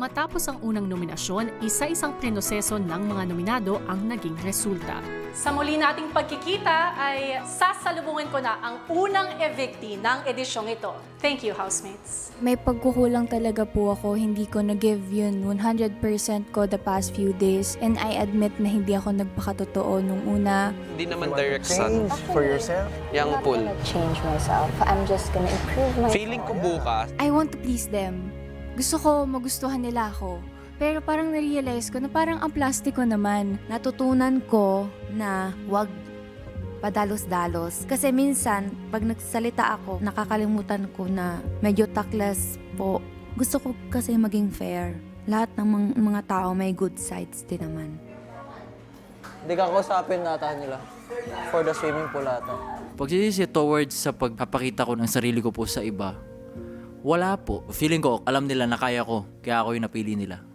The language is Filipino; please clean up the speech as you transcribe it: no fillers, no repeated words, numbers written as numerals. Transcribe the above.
Matapos ang unang nominasyon, isa-isang prinoseso ng mga nominado ang naging resulta. Sa muli nating pagkikita ay sasalubungin ko na ang unang evictee ng edisyong ito. Thank you, housemates. May pagkukulang talaga po ako. Hindi ko na-give yun 100% ko the past few days. And I admit na hindi ako nagpakatotoo nung una. Hindi naman direct son. For yourself? Young pool. Change myself. I'm just gonna improve myself. Feeling ko bukas, I want to please them. Gusto ko magustuhan nila ako. Pero parang na-realize ko na parang ang plastiko naman. Natutunan ko na wag padalos-dalos. Kasi minsan, pag nagsalita ako, nakakalimutan ko na medyo taklas po. Gusto ko kasi maging fair. Lahat ng mga tao may good sides din naman. Hindi ka kausapin nata nila for the swimming pool ata. Pagsisisi towards sa pagpapakita ko ng sarili ko po sa iba, wala po. Feeling ko, alam nila na kaya ko, kaya ako yung napili nila.